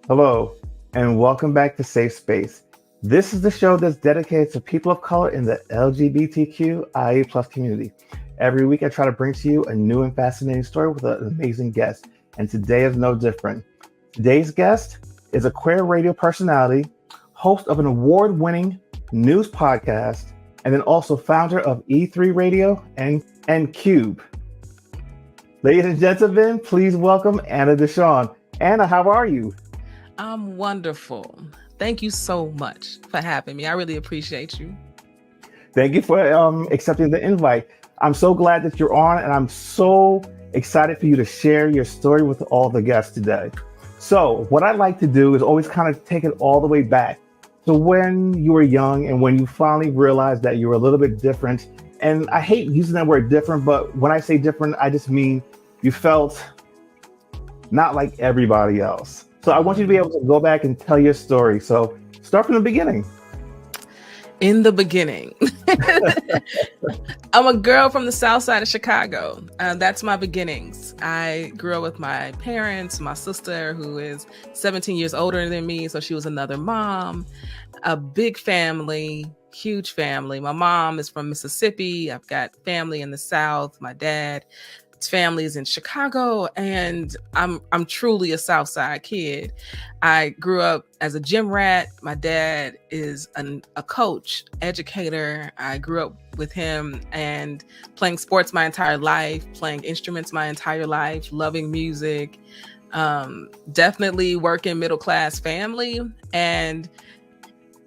Hello, and welcome back to Safe Space. This is the show that's dedicated to people of color in the LGBTQIA plus community. Every week, I try to bring to you a new and fascinating story with an amazing guest, and today is no different. Today's guest is a queer radio personality, host of an award-winning news podcast, and then also founder of E3 Radio and Qube. Ladies and gentlemen, please welcome Anna DeShawn. Anna, how are you? I'm wonderful. Thank you so much for having me. I really appreciate you. Thank you for accepting the invite. I'm so glad that you're on, and I'm so excited for you to share your story with all the guests today. So what I like to do is always kind of take it all the way back to when you were young and when you finally realized that you were a little bit different. And I hate using that word different, but when I say different, I just mean you felt not like everybody else. So I want you to be able to go back and tell your story. So start from the beginning. In the beginning. I'm a girl from the south side of Chicago. That's my beginnings. I grew up with my parents, my sister, who is 17 years older than me. So she was another mom, a big family, huge family. My mom is from Mississippi. I've got family in the South. My dad family is in Chicago, and I'm truly a South Side kid. I grew up as a gym rat. My dad is a coach, educator. I grew up with him and playing sports my entire life, playing instruments my entire life, loving music. Definitely working middle class family and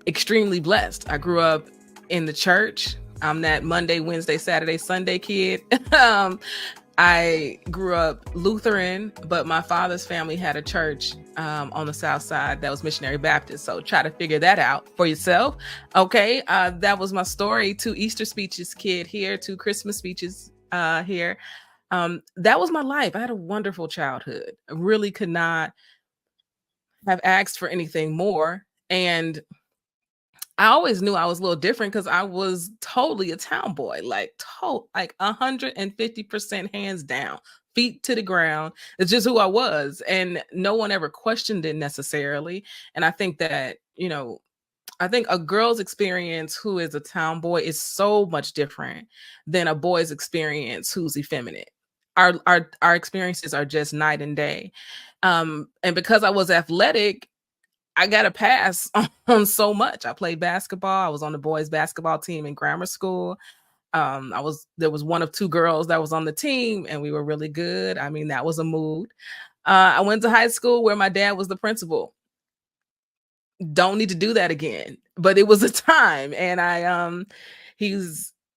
extremely blessed. I grew up in the church. I'm that Monday, Wednesday, Saturday, Sunday kid. I grew up Lutheran, but my father's family had a church on the South Side that was Missionary Baptist. So try to figure that out for yourself. Okay, that was my story. 2 Easter speeches kid here, 2 Christmas speeches here. That was my life. I had a wonderful childhood. I really could not have asked for anything more. And I always knew I was a little different because I was totally a town boy, like 150% hands down, feet to the ground. It's just who I was. And no one ever questioned it necessarily. And I think that, I think a girl's experience who is a town boy is so much different than a boy's experience who's effeminate. Our experiences are just night and day. And because I was athletic, I got a pass on so much. I played basketball. I was on the boys basketball team in grammar school. There was one of 2 girls that was on the team, and we were really good. I mean, that was a mood. I went to high school where my dad was the principal. Don't need to do that again, but it was a time. And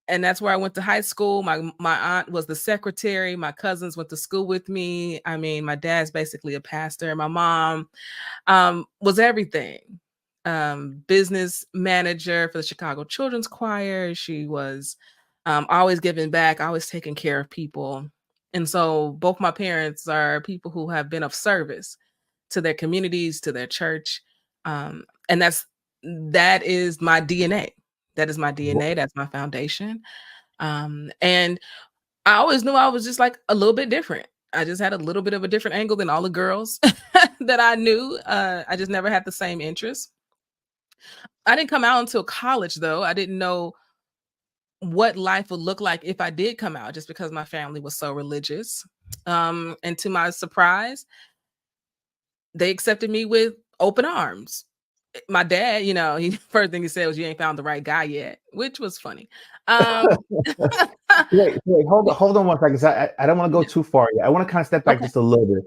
and that's where I went to high school. My aunt was the secretary. My cousins went to school with me. I mean, my dad's basically a pastor. My mom was everything. Business manager for the Chicago Children's Choir. She was always giving back, always taking care of people. And so both my parents are people who have been of service to their communities, to their church. And that is my DNA. That is my DNA. That's my foundation. And I always knew I was just like a little bit different. I just had a little bit of a different angle than all the girls that I knew. I just never had the same interests. I didn't come out until college, though. I didn't know what life would look like if I did come out, just because my family was so religious. And to my surprise, they accepted me with open arms. My dad, he first thing he said was, "You ain't found the right guy yet," which was funny. Wait, hold on one second. 'Cause I don't want to go too far yet. I want to kind of step back just a little bit.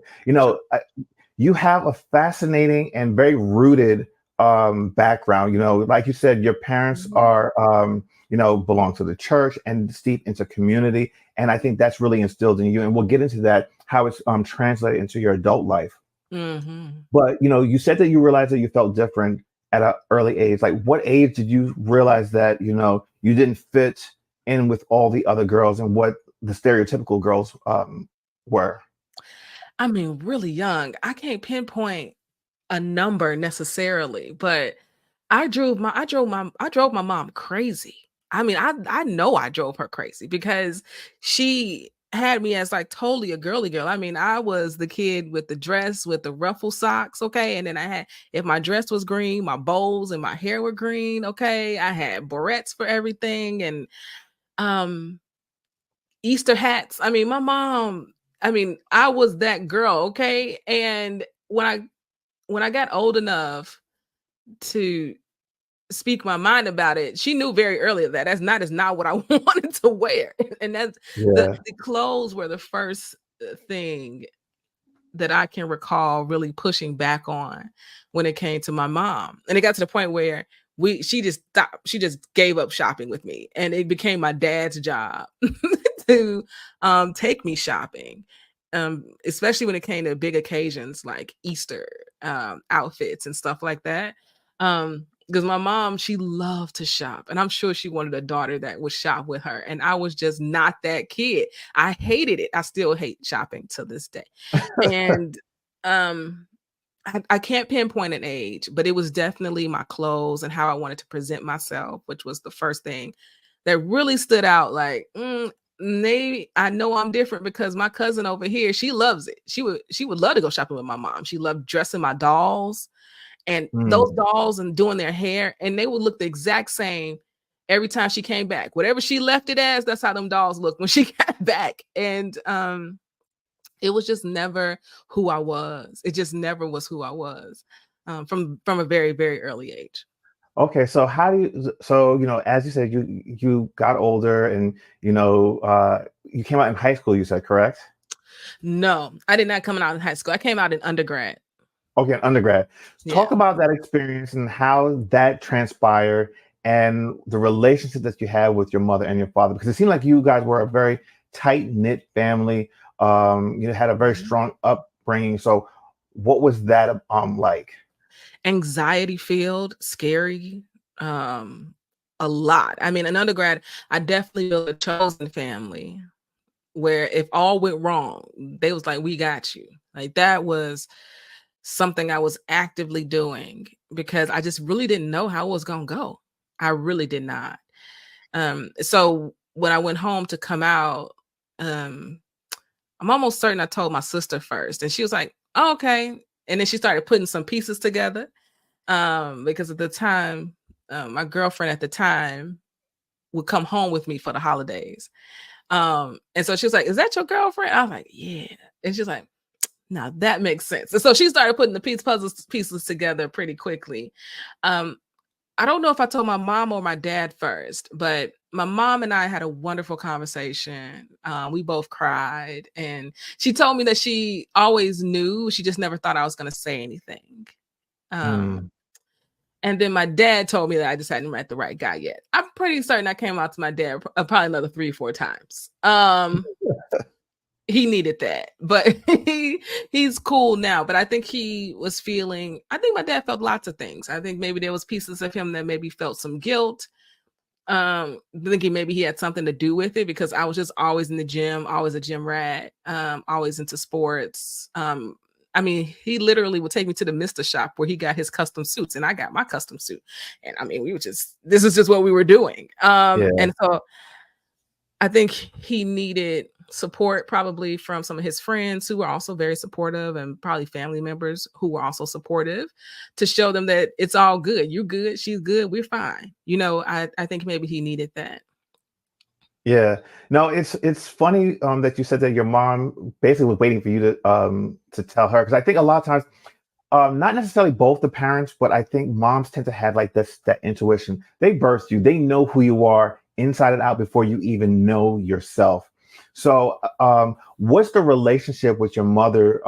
You have a fascinating and very rooted background. Like you said, your parents are, belong to the church and steep into community. And I think that's really instilled in you. And we'll get into that, how it's translated into your adult life. Mm-hmm. But, you said that you realized that you felt different at an early age. Like, what age did you realize that, you didn't fit in with all the other girls and what the stereotypical girls were? I mean, really young. I can't pinpoint a number necessarily, but I drove my mom crazy. I mean, I know I drove her crazy because she had me as like totally a girly girl. I mean, I was the kid with the dress with the ruffle socks, okay? And then I had, if my dress was green, my bows and my hair were green, okay? I had barrettes for everything and um Easter hats. I mean, my mom, I mean, I was that girl, okay? And when I got old enough to speak my mind about it, she knew very early that is not what I wanted to wear. And that's Yeah. the clothes were the first thing that I can recall really pushing back on when it came to my mom. And it got to the point where she just stopped, she just gave up shopping with me. And it became my dad's job to take me shopping. Especially when it came to big occasions like Easter outfits and stuff like that. Because my mom, she loved to shop, and I'm sure she wanted a daughter that would shop with her. And I was just not that kid. I hated it. I still hate shopping to this day. And um I can't pinpoint an age, but it was definitely my clothes and how I wanted to present myself, which was the first thing that really stood out. Like, maybe I know I'm different because my cousin over here, she loves it. She would love to go shopping with my mom. She loved dressing my dolls and those Mm. dolls and doing their hair, and they would look the exact same every time she came back. Whatever she left it as, that's how them dolls looked when she got back. And it was just never who I was. It just never was who I was, from a very, very early age. Okay, so how do you, so, as you said, you got older and, you came out in high school, you said, correct? No, I did not come out in high school. I came out in undergrad. Okay, in undergrad. Talk Yeah. about that experience and how that transpired and the relationship that you had with your mother and your father, because it seemed like you guys were a very tight-knit family. You had a very Mhm. strong upbringing. So what was that like? Anxiety filled, scary, um, a lot. I mean, in undergrad, I definitely built a chosen family where if all went wrong, they was like, "We got you." Like that was something I was actively doing because I just really didn't know how it was gonna go. I really did not. So when I went home to come out, um, I'm almost certain I told my sister first, and she was like, "Oh, okay." And then she started putting some pieces together. Because at the time, my girlfriend at the time would come home with me for the holidays. And so she was like, "Is that your girlfriend?" I was like, "Yeah." And she's like, "Now that makes sense." And so she started putting the pieces together pretty quickly. Um, I don't know if I told my mom or my dad first, but my mom and I had a wonderful conversation. We both cried, and she told me that she always knew. She just never thought I was going to say anything. Mm. Um, and then my dad told me that I just hadn't met the right guy yet. I'm pretty certain I came out to my dad probably another 3, 4 times. He needed that, but he's cool now. But I think he was feeling. I think my dad felt lots of things. I think maybe there was pieces of him that maybe felt some guilt. Thinking maybe he had something to do with it because I was just always in the gym, always a gym rat, always into sports. I mean, he literally would take me to the Mister shop where he got his custom suits and I got my custom suit. And I mean, this is just what we were doing. Yeah. And so I think he needed support probably from some of his friends who were also very supportive and probably family members who were also supportive to show them that it's all good. You're good. She's good. We're fine. I think maybe he needed that. Yeah. No, it's funny that you said that your mom basically was waiting for you to tell her, because I think a lot of times, not necessarily both the parents, but I think moms tend to have like this that intuition. They birthed you. They know who you are inside and out before you even know yourself. So, what's the relationship with your mother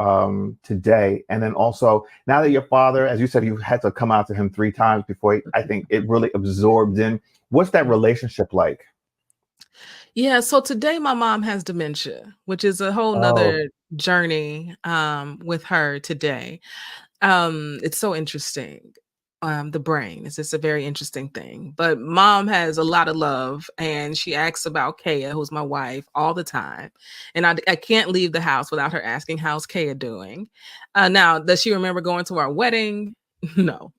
today? And then also, now that your father, as you said, you had to come out to him 3 times before I think it really absorbed in. What's that relationship like? Yeah, so today my mom has dementia, which is a whole Oh. nother journey with her today. It's so interesting. The brain is just a very interesting thing. But mom has a lot of love and she asks about Kaya, who's my wife, all the time. And I can't leave the house without her asking, "How's Kaya doing?" Now, does she remember going to our wedding? No.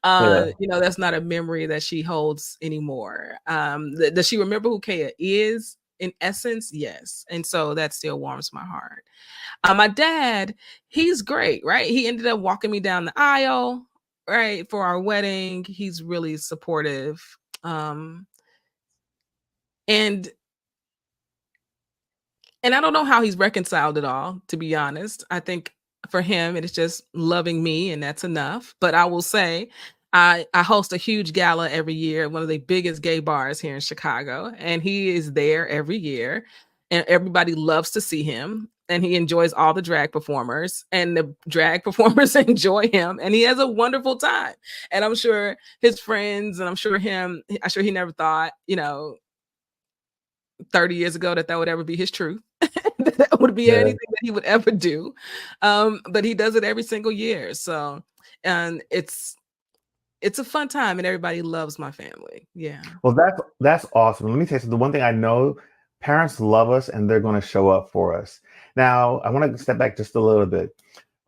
Yeah. That's not a memory that she holds anymore. Does she remember who Kaya is? in essence, yes. And so that still warms my heart. My dad, he's great, right? He ended up walking me down the aisle, right, for our wedding. He's really supportive. Um, and And I don't know how he's reconciled it all, to be honest. I think for him, it is just loving me, and that's enough. But I will say, I host a huge gala every year, one of the biggest gay bars here in Chicago, and he is there every year, and everybody loves to see him. And he enjoys all the drag performers, and the drag performers enjoy him, and he has a wonderful time. And I'm sure his friends, and I'm sure he never thought, 30 years ago that would ever be his truth. That would be Yeah. anything that he would ever do. But he does it every single year. So, and it's a fun time, and everybody loves my family. Yeah. Well, that's awesome. Let me tell you something. The one thing I know, parents love us and they're going to show up for us. Now, I want to step back just a little bit.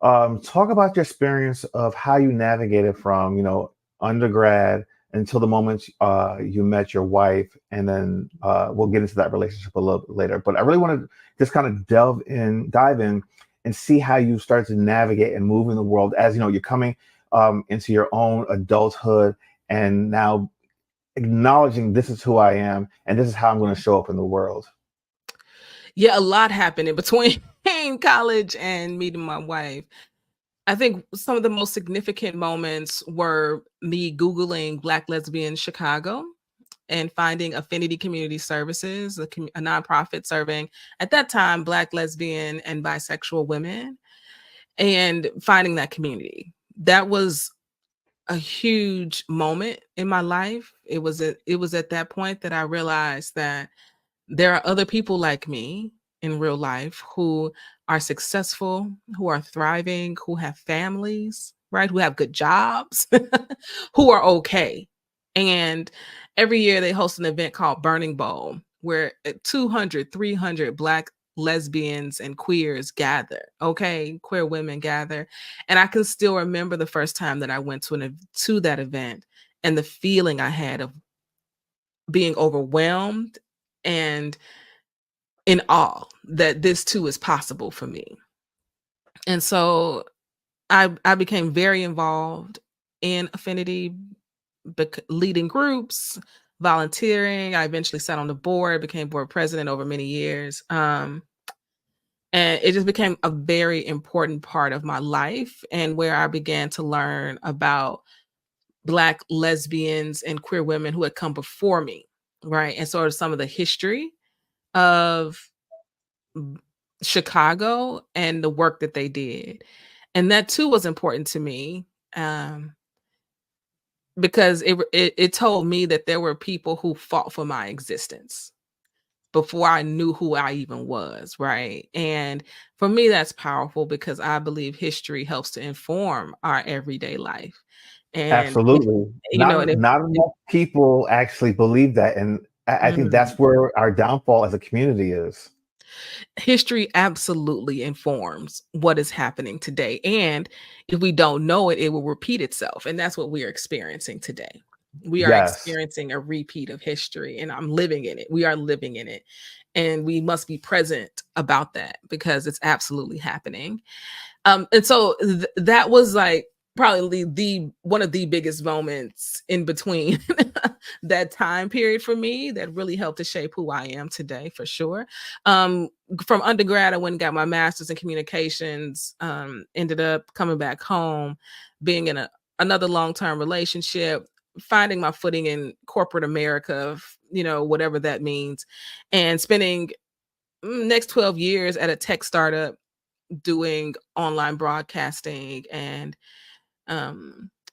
Talk about your experience of how you navigated from, undergrad until the moment you met your wife, and then we'll get into that relationship a little bit later. But I really want to just kind of dive in, and see how you start to navigate and move in the world as you're coming into your own adulthood, and now acknowledging this is who I am and this is how I'm going to show up in the world. Yeah, a lot happened in between college and meeting my wife. I think some of the most significant moments were me Googling Black lesbian Chicago and finding Affinity Community Services, a nonprofit serving at that time Black, lesbian, and bisexual women, and finding that community. That was a huge moment in my life. It was at that point that I realized that there are other people like me in real life who are successful, who are thriving, who have families, right? Who have good jobs, who are okay. And every year they host an event called Burning Bowl, where 200, 300 Black lesbians and queers gather, okay? Queer women gather. And I can still remember the first time that I went to that event, and the feeling I had of being overwhelmed and in awe that this too is possible for me. And so I became very involved in Affinity, leading groups, volunteering. I eventually sat on the board, became board president over many years. And it just became a very important part of my life, and where I began to learn about Black lesbians and queer women who had come before me, right? And sort of some of the history of Chicago and the work that they did. And that too was important to me, um, because it told me that there were people who fought for my existence before I knew who I even was, right? And for me, that's powerful because I believe history helps to inform our everyday life. And if Absolutely. you know, and Not if enough people actually believe that. And I think mm, that's where our downfall as a community is. history absolutely informs what is happening today. And if we don't know it, it will repeat itself. And that's what we are experiencing today. We are Yes. experiencing a repeat of history, and I'm living in it. We are living in it. And we must be present about that because it's absolutely happening. And so that was like probably the one of the biggest moments in between that time period for me that really helped to shape who I am today, for sure. Um, from undergrad, I went and got my master's in communications. Ended up coming back home, being in another long-term relationship, finding my footing in corporate America, whatever that means, and spending next 12 years at a tech startup doing online broadcasting, and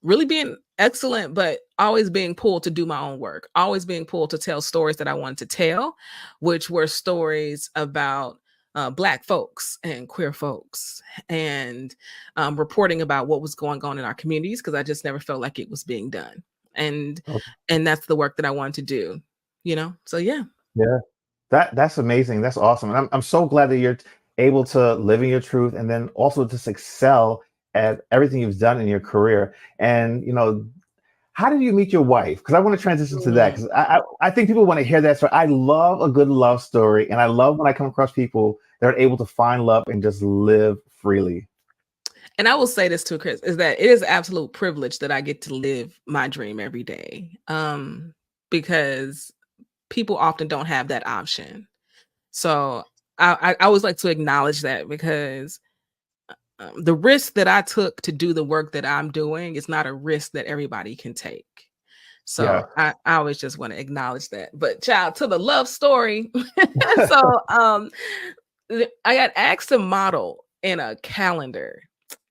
really being excellent, but always being pulled to do my own work, always being pulled to tell stories that I wanted to tell, which were stories about Black folks and queer folks, and reporting about what was going on in our communities because I just never felt like it was being done. And and that's the work that I wanted to do. So yeah. Yeah. That's amazing. That's awesome. And I'm so glad that you're able to live in your truth and then also just excel at everything you've done in your career. And how did you meet your wife? Because I want to transition to that Mm. because I think people want to hear that story. I love a good love story, and I love when I come across people that are able to find love and just live freely. And I will say this too, Chris, is that it is absolute privilege that I get to live my dream every day. Because people often don't have that option. So I always like to acknowledge that because the risk that I took to do the work that I'm doing is not a risk that everybody can take. Yeah. So I always just want to acknowledge that. But child, to the love story. So I got asked to model in a calendar.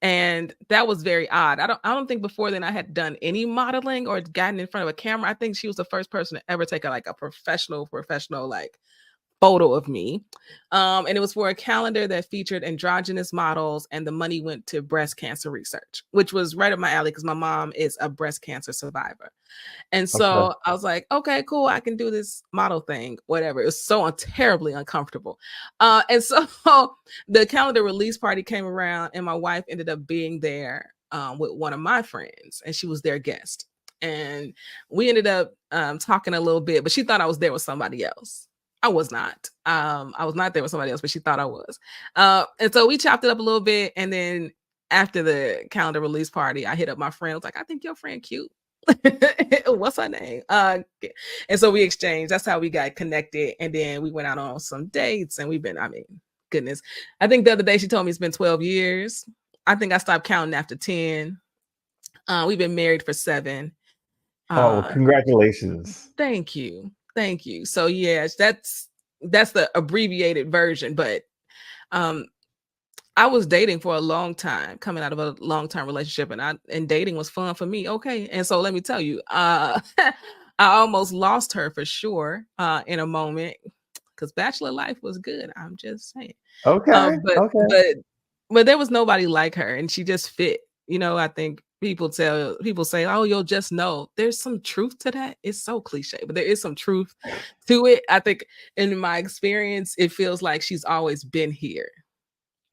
And that was very odd. I don't think before then I had done any modeling or gotten in front of a camera. I think she was the first person to ever take a professional like photo of me. And it was for a calendar that featured androgynous models, and the money went to breast cancer research, which was right up my alley because my mom is a breast cancer survivor. And Okay. so I was like, okay, cool, I can do this model thing, whatever. It was so terribly uncomfortable. And so the calendar release party came around, and my wife ended up being there with one of my friends, and she was their guest. And we ended up talking a little bit, but she thought I was there with somebody else. I was not. I was not there with somebody else, but she thought I was. And so we chopped it up a little bit. And then after the calendar release party, I hit up my friend. I was like, I think your friend cute. What's her name? And so we exchanged. That's how we got connected. And then we went out on some dates, and we've been, goodness. I think the other day she told me it's been 12 years. I think I stopped counting after 10. We've been married for 7. Oh, congratulations. Thank you. Thank you. So yes, that's the abbreviated version, but I was dating for a long time, coming out of a long-term relationship, and dating was fun for me. Okay. And so let me tell you, I almost lost her for sure in a moment because bachelor life was good. I'm just saying. Okay. But Okay. there was nobody like her, and she just fit. I think people say, "Oh, you'll just know." There's some truth to that. It's so cliche, but there is some truth to it. I think in my experience, it feels like she's always been here.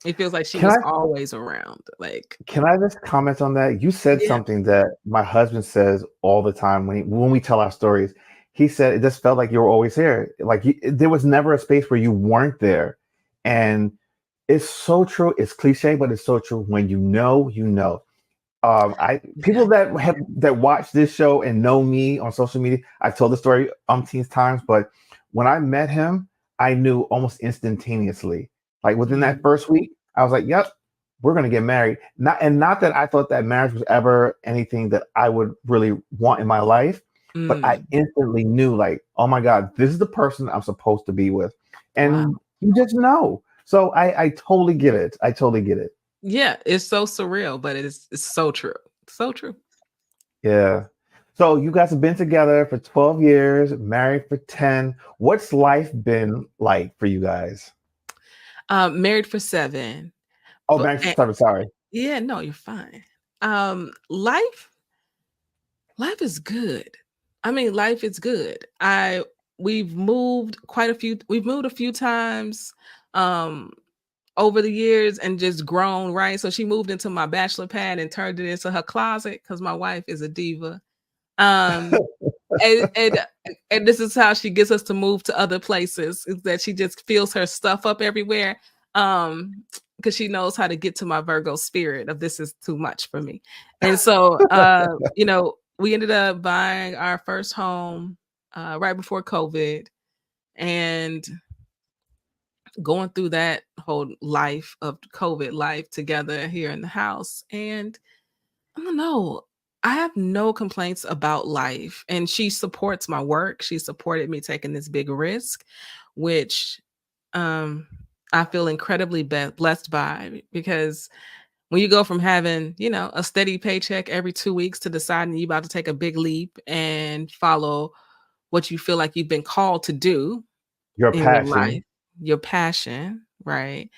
It feels like she Can was I always around. Like, can I just comment on that? You said yeah. something that my husband says all the time when we tell our stories. He said it just felt like you were always here. Like there was never a space where you weren't there, and it's so true. It's cliche, but it's so true. When you know, you know. I Yeah. people that watch this show and know me on social media, I've told the story umpteen times, but when I met him, I knew almost instantaneously. Like within that Mhm. first week, I was like, "Yep, we're gonna get married." Not that I thought that marriage was ever anything that I would really want in my life, but I Mm. instantly knew, like, "Oh my God, this is the person I'm supposed to be with," Wow. and you just know. So I totally get it. I totally get it. Yeah, it's so surreal, but it's so true. So true. Yeah. So you guys have been together for 12 years, married for 10. What's life been like for you guys? Married for 7. Oh, But married for 7, sorry. yeah, no, you're fine. Life is good. I mean, life is good. We've moved a few times um over the years and just grown, right? So she moved into my bachelor pad and turned it into her closet because my wife is a diva. Um and, and and this is how she gets us to move to other places, is that she just fills her stuff up everywhere. Because she knows how to get to my Virgo spirit of this is too much for me. And so we ended up buying our first home right before COVID, and going through that whole life of COVID life together here in the house. And I don't know. I have no complaints about life. And she supports my work. She supported me taking this big risk, which um, I feel incredibly blessed by, because when you go from having, a steady paycheck every 2 weeks to deciding you're about to take a big leap and follow what you feel like you've been called to do Your in your life, passion. your passion, right?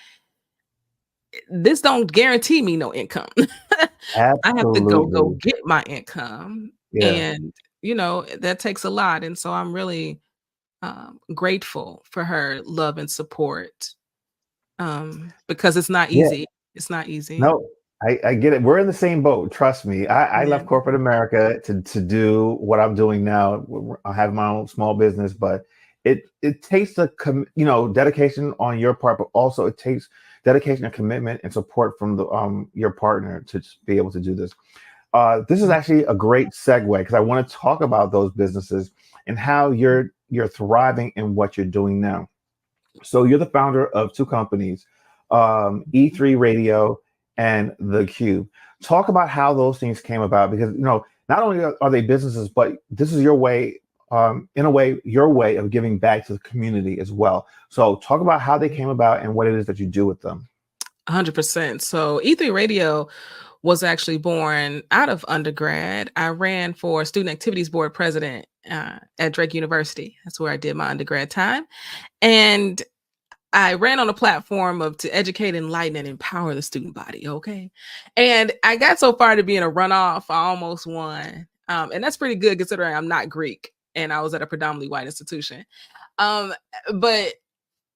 This don't guarantee me no income. I have to go Absolutely. get my income, Yeah. and, that takes a lot, and so I'm really, grateful for her love and support, because it's not Yeah. easy. It's not easy. No. I get it. We're in the same boat. Trust me. I Yeah. left corporate America to do what I'm doing now. I have my own small business, but it takes dedication on your part, but also it takes dedication and commitment and support from the your partner to just be able to do this. This is actually a great segue because I want to talk about those businesses and how you're thriving in what you're doing now. So you're the founder of two companies, E3 Radio and the Qube. Talk about how those things came about because not only are they businesses, but this is your way, in a way, your way of giving back to the community as well. So talk about how they came about and what it is that you do with them. 100%. So E3 Radio was actually born out of undergrad. I ran for Student Activities Board President at Drake University. That's where I did my undergrad time. And I ran on a platform to educate, enlighten, and empower the student body. Okay. And I got so far to being a runoff, I almost won. And that's pretty good considering I'm not Greek and I was at a predominantly white institution. But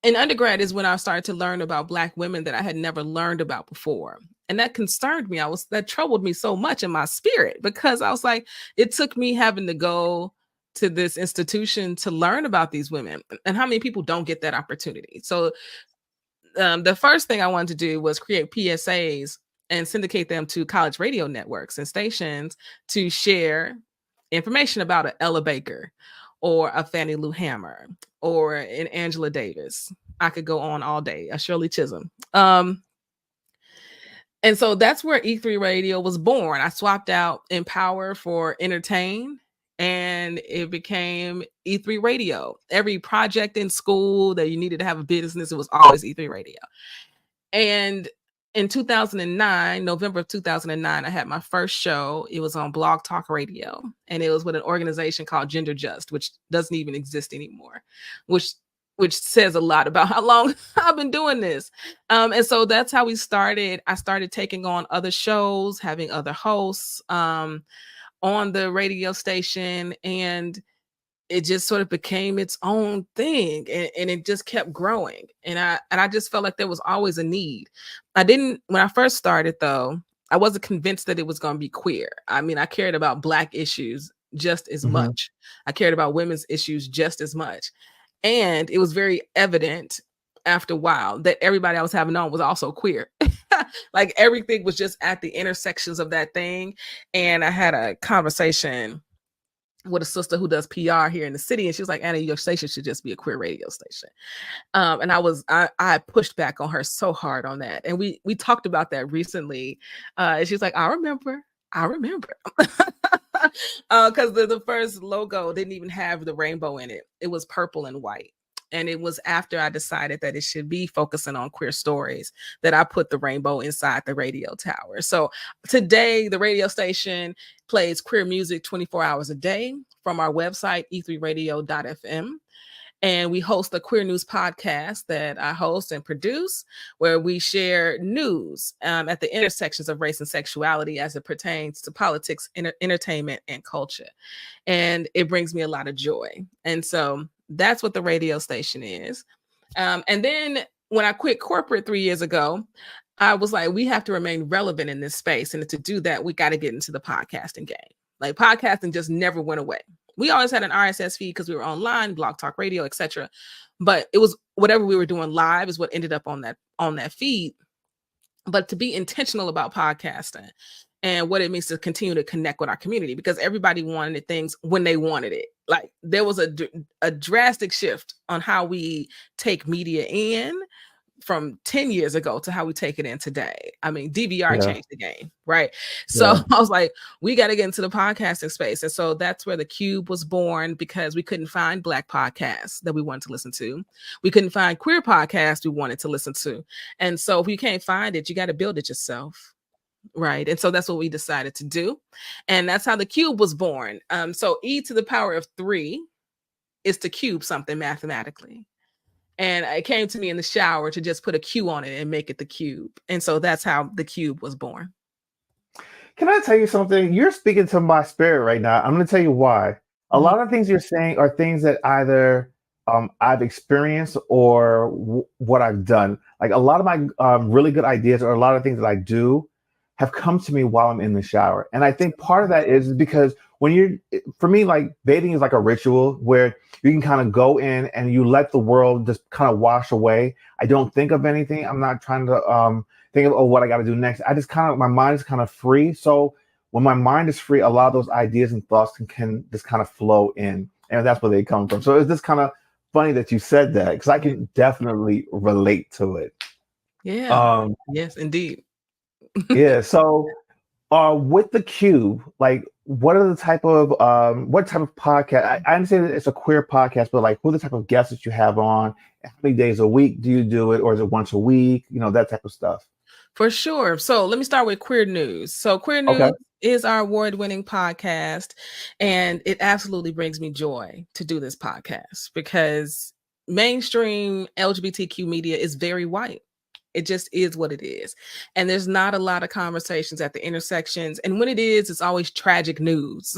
in undergrad is when I started to learn about Black women that I had never learned about before. And that concerned me. That troubled me so much in my spirit because I was like, it took me having to go to this institution to learn about these women and how many people don't get that opportunity. So the first thing I wanted to do was create PSAs and syndicate them to college radio networks and stations to share information about an Ella Baker or a Fannie Lou Hammer or an Angela Davis. I could go on all day, a Shirley Chisholm. And so that's where E3 Radio was born. I swapped out Empower for Entertain, and it became E3 Radio. Every project in school that you needed to have a business, it was always E3 Radio. And in 2009, November of 2009, I had my first show. It was on Blog Talk Radio, and it was with an organization called Gender Just, which doesn't even exist anymore, which says a lot about how long I've been doing this. And so that's how we started. I started taking on other shows, having other hosts on the radio station, and it just sort of became its own thing, and it just kept growing. And I just felt like there was always a need. When I first started though, I wasn't convinced that it was going to be queer. I mean, I cared about Black issues just as much. I cared about women's issues just as much. And it was very evident after a while that everybody I was having on was also queer. Like everything was just at the intersections of that thing. And I had a conversation with a sister who does PR here in the city. And she was like, Anna, your station should just be a queer radio station. And I pushed back on her so hard on that. And we talked about that recently. And she's like, I remember. Because the first logo didn't even have the rainbow in it. It was purple and white. And it was after I decided that it should be focusing on queer stories that I put the rainbow inside the radio tower. So today, the radio station plays queer music 24 hours a day from our website, e3radio.fm. And we host a queer news podcast that I host and produce, where we share news at the intersections of race and sexuality as it pertains to politics, entertainment, and culture. And it brings me a lot of joy. And so that's what the radio station is. And then when I quit corporate 3 years ago, I was like, we have to remain relevant in this space. And to do that, we got to get into the podcasting game. Like podcasting just never went away. We always had an RSS feed because we were online, Blog Talk Radio, etc. But it was whatever we were doing live is what ended up on that feed. But to be intentional about podcasting and what it means to continue to connect with our community, because everybody wanted things when they wanted it. Like there was a drastic shift on how we take media in from 10 years ago to how we take it in today. I mean, DVR changed the game, right? So I was like, we got to get into the podcasting space. And so that's where the Qube was born, because we couldn't find Black podcasts that we wanted to listen to. We couldn't find queer podcasts we wanted to listen to. And so if you can't find it, you got to build it yourself. Right. And so that's what we decided to do. And that's how the Qube was born. So E to the power of 3 is to cube something mathematically. And it came to me in the shower to just put a Q on it and make it the Qube. And so that's how the Qube was born. Can I tell you something? You're speaking to my spirit right now. I'm going to tell you why. A lot of things you're saying are things that either I've experienced or what I've done. Like a lot of my really good ideas or a lot of things that I do have come to me while I'm in the shower. And I think part of that is because for me, like bathing is like a ritual where you can kind of go in and you let the world just kind of wash away. I don't think of anything. I'm not trying to think of, oh, what I got to do next. I just my mind is kind of free. So when my mind is free, a lot of those ideas and thoughts can just kind of flow in. And that's where they come from. So it's just kind of funny that you said that because I can definitely relate to it. Yeah. Yes, indeed. Yeah. So with the Qube, like what type of podcast? I understand that it's a queer podcast, but like what are the type of guests that you have on? How many days a week do you do it, or is it once a week? That type of stuff. For sure. So let me start with Queer News. So Queer Okay. News is our award-winning podcast, and it absolutely brings me joy to do this podcast because mainstream LGBTQ media is very white. It just is what it is. And there's not a lot of conversations at the intersections. And when it is, it's always tragic news.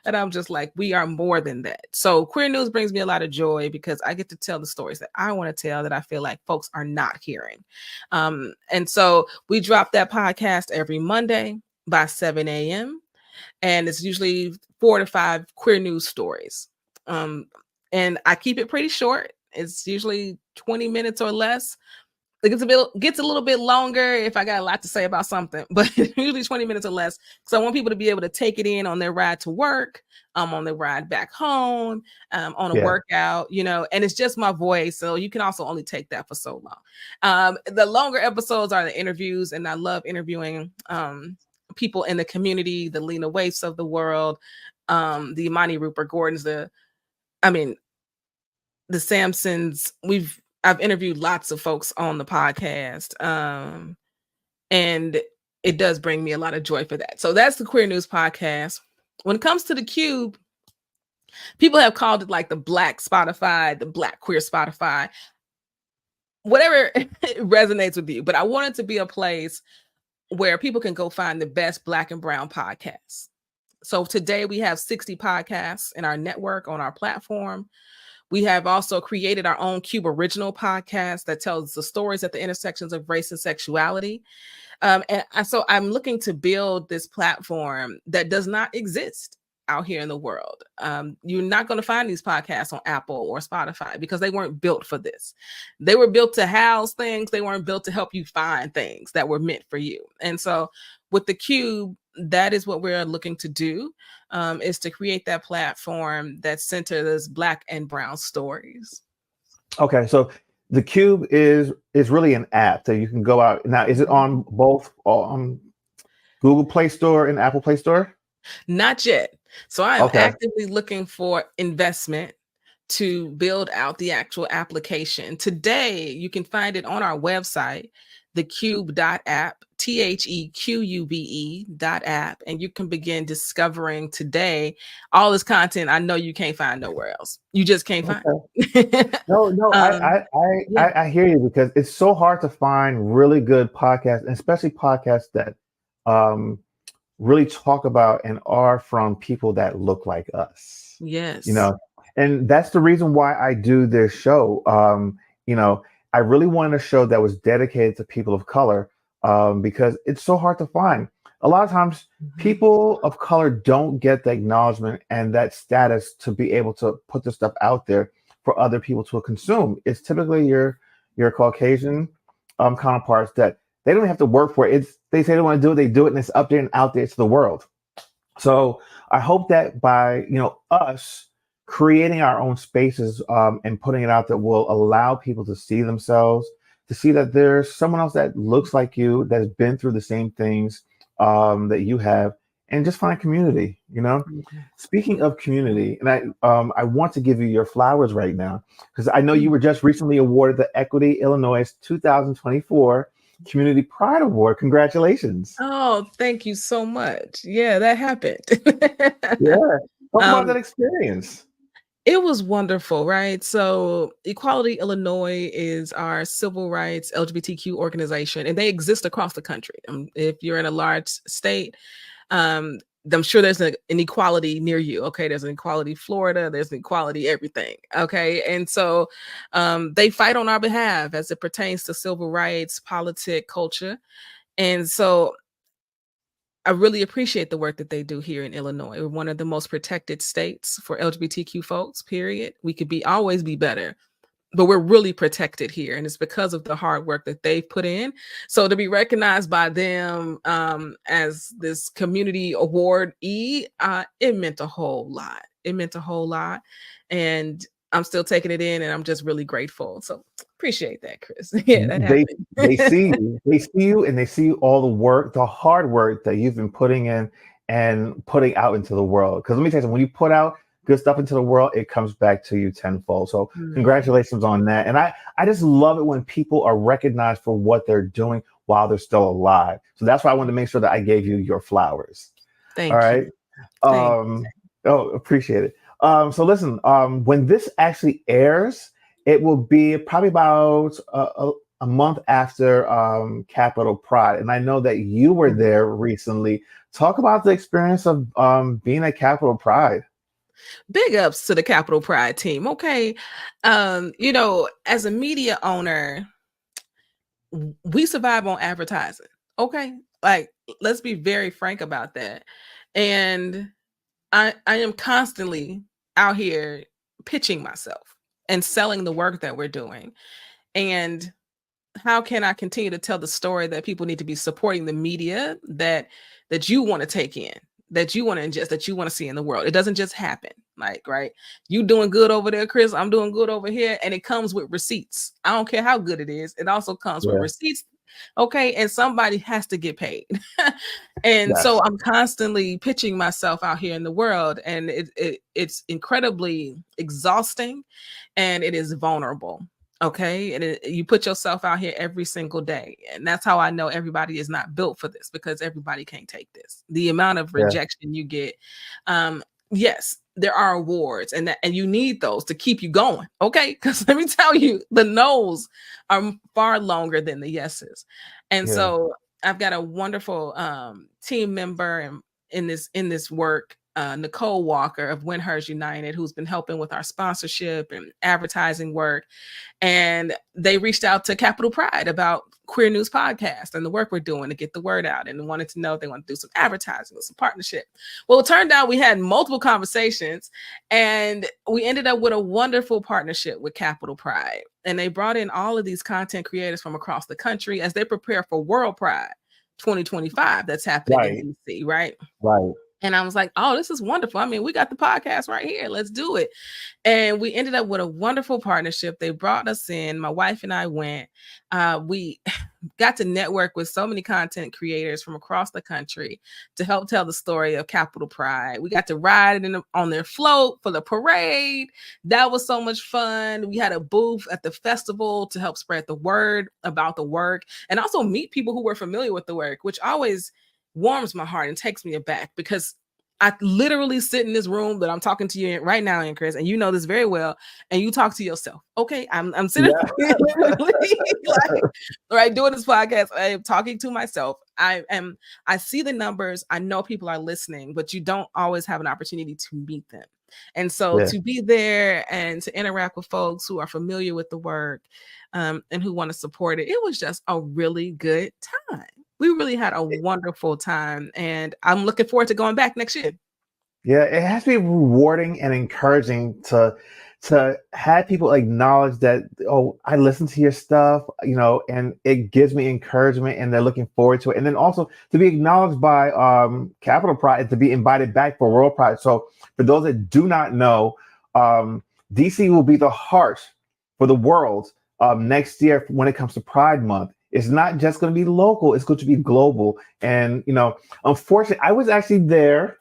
And I'm just like, we are more than that. So Queer News brings me a lot of joy because I get to tell the stories that I want to tell that I feel like folks are not hearing. And so we drop that podcast every Monday by 7 a.m. And it's usually 4 to 5 queer news stories. And I keep it pretty short. It's usually 20 minutes or less. It gets a little bit longer if I got a lot to say about something, but usually 20 minutes or less. So I want people to be able to take it in on their ride to work, on their ride back home, on a workout, and it's just my voice. So you can also only take that for so long. The longer episodes are the interviews, and I love interviewing people in the community, the Lena Waifs of the world, the Imani Rupert Gordons, the Samsons. I've interviewed lots of folks on the podcast, and it does bring me a lot of joy for that. So that's the Queer News podcast. When it comes to the Qube, people have called it like the Black Spotify, the Black Queer Spotify, whatever resonates with you. But I want it to be a place where people can go find the best Black and Brown podcasts. So today we have 60 podcasts in our network on our platform. We have also created our own Qube original podcast that tells the stories at the intersections of race and sexuality. So I'm looking to build this platform that does not exist out here in the world. You're not going to find these podcasts on Apple or Spotify because they weren't built for this. They were built to house things. They weren't built to help you find things that were meant for you. And so with the Qube, that is what we're looking to do, is to create that platform that centers Black and Brown stories. Okay, so the Qube is really an app that you can go out now. Is it on both Google Play Store and Apple Play Store? Not yet. So I am actively looking for investment to build out the actual application. Today, you can find it on our website, theqube.app, THEQUBE.app, and you can begin discovering today all this content I know you can't find nowhere else. You just can't find it. No, I hear you because it's so hard to find really good podcasts, and especially podcasts that really talk about and are from people that look like us. Yes. And that's the reason why I do this show. I really wanted a show that was dedicated to people of color because it's so hard to find. A lot of times people of color don't get the acknowledgement and that status to be able to put this stuff out there for other people to consume. It's typically your Caucasian counterparts that they don't have to work for it. They say they want to do it, they do it, and it's up there and out there to the world. So I hope that by us creating our own spaces and putting it out that will allow people to see themselves, to see that there's someone else that looks like you, that's been through the same things that you have, and just find community. Speaking of community, and I want to give you your flowers right now because I know you were just recently awarded the Equity Illinois 2024 Community Pride Award. Congratulations. Oh, thank you so much. Yeah, that happened. Yeah. Talk about that experience. It was wonderful, right? So Equality Illinois is our civil rights LGBTQ organization, and they exist across the country. If you're in a large state, I'm sure there's an equality near you. Okay, there's an equality Florida, there's an equality everything. Okay, and so they fight on our behalf as it pertains to civil rights, politics, culture. And so I really appreciate the work that they do here in Illinois. We're one of the most protected states for LGBTQ folks, period. We could always be better, but we're really protected here, and it's because of the hard work that they've put in. So to be recognized by them as this community award it meant a whole lot. It meant a whole lot, and I'm still taking it in, and I'm just really grateful. So appreciate that, Chris. Yeah, that They happened. they see you, and they see all the work, the hard work that you've been putting in and putting out into the world. Because let me tell you something, when you put out good stuff into the world, it comes back to you tenfold. So Mm, congratulations on that. And I just love it when people are recognized for what they're doing while they're still alive. So that's why I wanted to make sure that I gave you your flowers. All thank right. you. Thank Um, oh, appreciate it. So listen, when this actually airs, it will be probably about a month after Capitol Pride. And I know that you were you. there recently. Talk about the experience of being at Capitol Pride. Big ups to the Capital Pride team. Okay. As a media owner, we survive on advertising. Okay. Like, let's be very frank about that. And I am constantly out here pitching myself and selling the work that we're doing. And how can I continue to tell the story that people need to be supporting the media that you want to take in, that you want to ingest, that you want to see in the world? It doesn't just happen. Like, right? You doing good over there, Chris. I'm doing good over here. And it comes with receipts. I don't care how good it is. It also comes with Yeah. receipts. Okay. And somebody has to get paid. And so Yes. I'm constantly pitching myself out here in the world. And it's incredibly exhausting, and it is vulnerable. Okay. And you put yourself out here every single day. And that's how I know everybody is not built for this, because everybody can't take this. The amount of Yeah. rejection you get. Yes, there are awards, and you need those to keep you going. Okay. Because let me tell you, the no's are far longer than the yeses. And Yeah. so I've got a wonderful team member in this work, Nicole Walker of Win Hers United, who's been helping with our sponsorship and advertising work. And they reached out to Capital Pride about Queer News Podcast and the work we're doing to get the word out, and wanted to know if they want to do some advertising or some partnership. Well, it turned out we had multiple conversations, and we ended up with a wonderful partnership with Capital Pride. And they brought in all of these content creators from across the country as they prepare for World Pride 2025 that's happening in Right. DC, right? Right. And I was like, oh, this is wonderful. I mean, we got the podcast right here. Let's do it. And we ended up with a wonderful partnership. They brought us in. My wife and I went. We got to network with so many content creators from across the country to help tell the story of Capital Pride. We got to ride on their float for the parade. That was so much fun. We had a booth at the festival to help spread the word about the work, and also meet people who were familiar with the work, which always warms my heart and takes me aback, because I literally sit in this room that I'm talking to you in right now, in Chris, and you know this very well, and you talk to yourself. Okay, I'm sitting Yeah. literally like, right, doing this podcast. I am talking to myself. I see the numbers. I know people are listening, but you don't always have an opportunity to meet them. And so Yeah. to be there and to interact with folks who are familiar with the work, and who want to support it, it was just a really good time. We really had a wonderful time, and I'm looking forward to going back next year. Yeah, it has to be rewarding and encouraging to have people acknowledge that, oh, I listen to your stuff, and it gives me encouragement, and they're looking forward to it. And then also to be acknowledged by Capital Pride and to be invited back for World Pride. So for those that do not know, DC will be the heart for the world next year when it comes to Pride Month. It's not just going to be local; it's going to be global. And unfortunately, I was actually there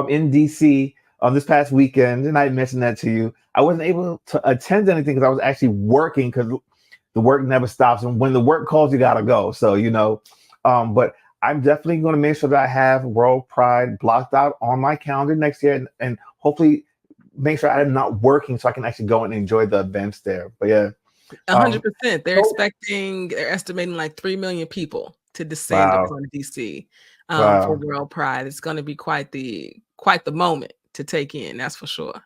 in DC this past weekend, and I mentioned that to you. I wasn't able to attend anything because I was actually working, because the work never stops, and when the work calls, you gotta go. So but I'm definitely going to make sure that I have World Pride blocked out on my calendar next year, and hopefully make sure I'm not working so I can actually go and enjoy the events there. But yeah, 100%. so- They're estimating like 3 million people to descend wow, upon DC for wow. World Pride. It's going to be quite the moment to take in. That's for sure.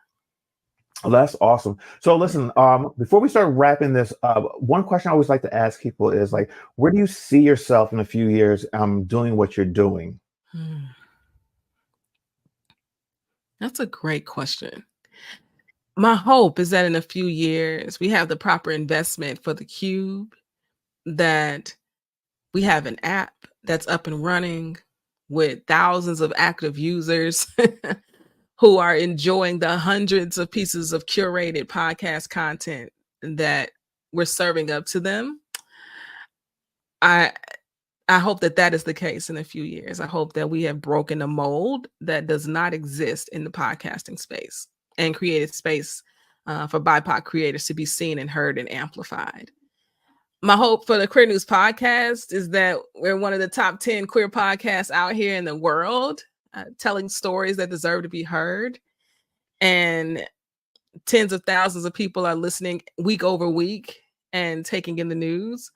Well, that's awesome. So listen, before we start wrapping this up, one question I always like to ask people is like, where do you see yourself in a few years doing what you're doing? Hmm. That's a great question. My hope is that in a few years, we have the proper investment for the Qube, that we have an app that's up and running with thousands of active users who are enjoying the hundreds of pieces of curated podcast content that we're serving up to them. I I hope that that is the case in a few years. I hope that we have broken a mold that does not exist in the podcasting space and created space for BIPOC creators to be seen and heard and amplified. My hope for the Queer News Podcast is that we're one of the top 10 queer podcasts out here in the world, telling stories that deserve to be heard. And tens of thousands of people are listening week over week and taking in the news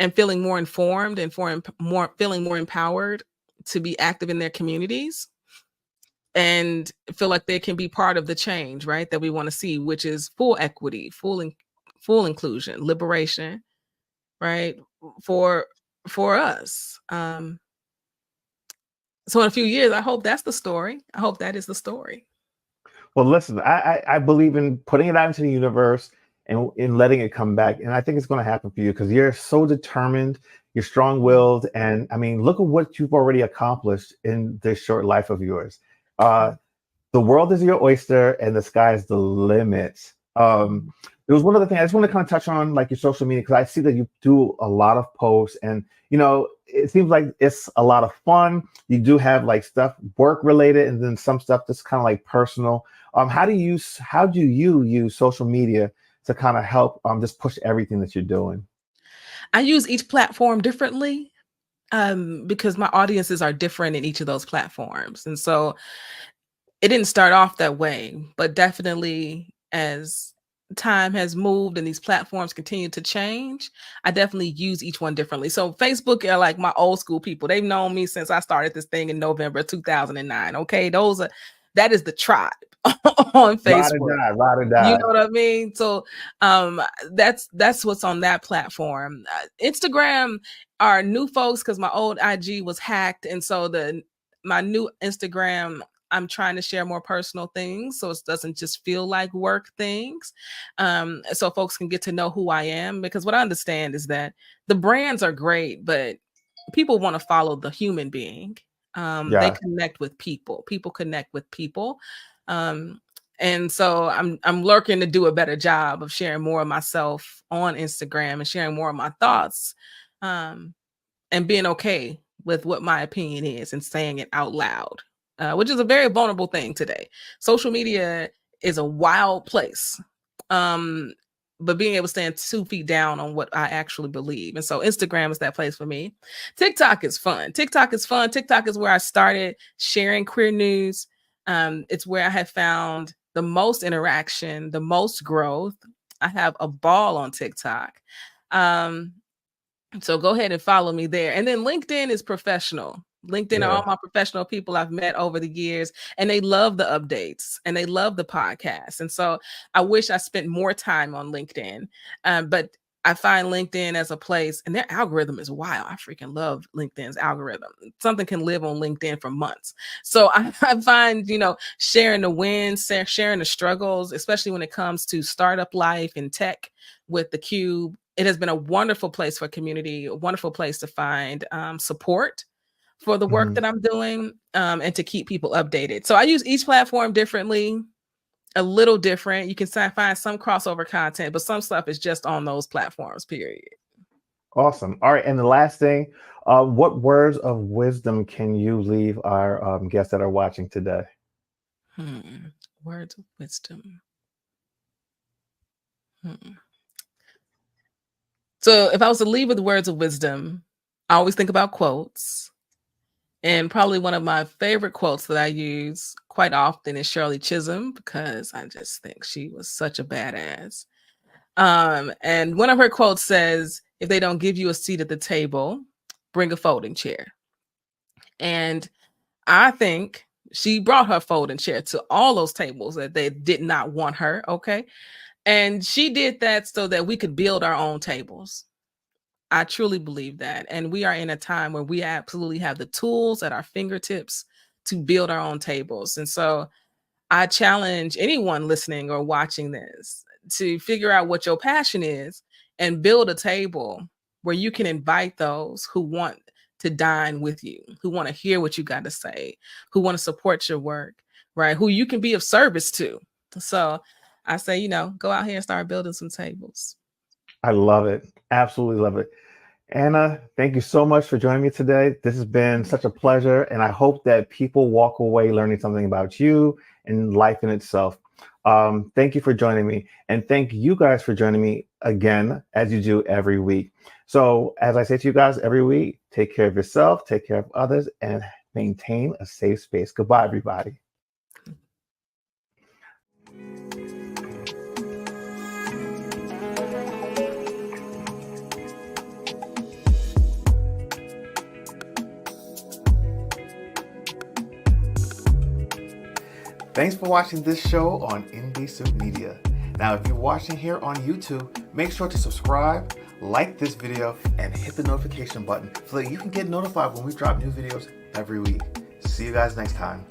and feeling more informed and feeling more empowered to be active in their communities and feel like they can be part of the change, right? That we want to see, which is full equity, full inclusion, liberation, right? For us. So in a few years, I hope that's the story. I hope that is the story. Well, listen, I believe in putting it out into the universe and in letting it come back. And I think it's going to happen for you because you're so determined, you're strong-willed. And I mean, look at what you've already accomplished in this short life of yours. The world is your oyster and the sky is the limit. There was one other thing I just want to kind of touch on, like your social media, because I see that you do a lot of posts and, you know, it seems like it's a lot of fun. You do have like stuff work related and then some stuff that's kind of like personal. How do you use social media to kind of help just push everything that you're doing? I use each platform differently because my audiences are different in each of those platforms. And so it didn't start off that way, but definitely as time has moved and these platforms continue to change, I definitely use each one differently. So Facebook are like my old school people. They've known me since I started this thing in November 2009. Okay, that is the tribe on Facebook. Ride or You die. know what I mean? So that's what's on that platform. Instagram are new folks because my old IG was hacked, and so my new Instagram, I'm trying to share more personal things so it doesn't just feel like work things. So folks can get to know who I am, because what I understand is that the brands are great, but people want to follow the human being. They Yeah. connect with people. People connect with people. And so I'm lurking to do a better job of sharing more of myself on Instagram and sharing more of my thoughts, and being okay with what my opinion is and saying it out loud, which is a very vulnerable thing today. Social media is a wild place. But being able to stand 2 feet down on what I actually believe. And so Instagram is that place for me. TikTok is fun. TikTok is where I started sharing queer news. It's where I have found the most interaction, the most growth. I have a ball on TikTok. So go ahead and follow me there. And then LinkedIn is professional. LinkedIn are all my professional people I've met over the years, and they love the updates and they love the podcast. And so I wish I spent more time on LinkedIn, but I find LinkedIn as a place, and their algorithm is wild. I freaking love LinkedIn's algorithm. Something can live on LinkedIn for months. So I find, sharing the wins, sharing the struggles, especially when it comes to startup life and tech with the Qube. It has been a wonderful place for community, a wonderful place to find support for the work that I'm doing, and to keep people updated. So I use each platform differently, a little different. You can find some crossover content, but some stuff is just on those platforms, period. Awesome. All right. And the last thing, what words of wisdom can you leave our guests that are watching today? Words of wisdom. So if I was to leave with words of wisdom, I always think about quotes. And probably one of my favorite quotes that I use quite often is Shirley Chisholm, because I just think she was such a badass. And one of her quotes says, "If they don't give you a seat at the table, bring a folding chair." And I think she brought her folding chair to all those tables that they did not want her. Okay. And she did that so that we could build our own tables. I truly believe that. And we are in a time where we absolutely have the tools at our fingertips to build our own tables. And so I challenge anyone listening or watching this to figure out what your passion is and build a table where you can invite those who want to dine with you, who want to hear what you got to say, who want to support your work, right? Who you can be of service to. So I say, go out here and start building some tables. I love it. Absolutely love it. Anna, thank you so much for joining me today. This has been such a pleasure, and I hope that people walk away learning something about you and life in itself. Thank you for joining me, and thank you guys for joining me again, as you do every week. So, as I say to you guys every week, take care of yourself, take care of others, and maintain a safe space. Goodbye, everybody. Thanks for watching this show on Indecent Media. Now, if you're watching here on YouTube, make sure to subscribe, like this video, and hit the notification button so that you can get notified when we drop new videos every week. See you guys next time.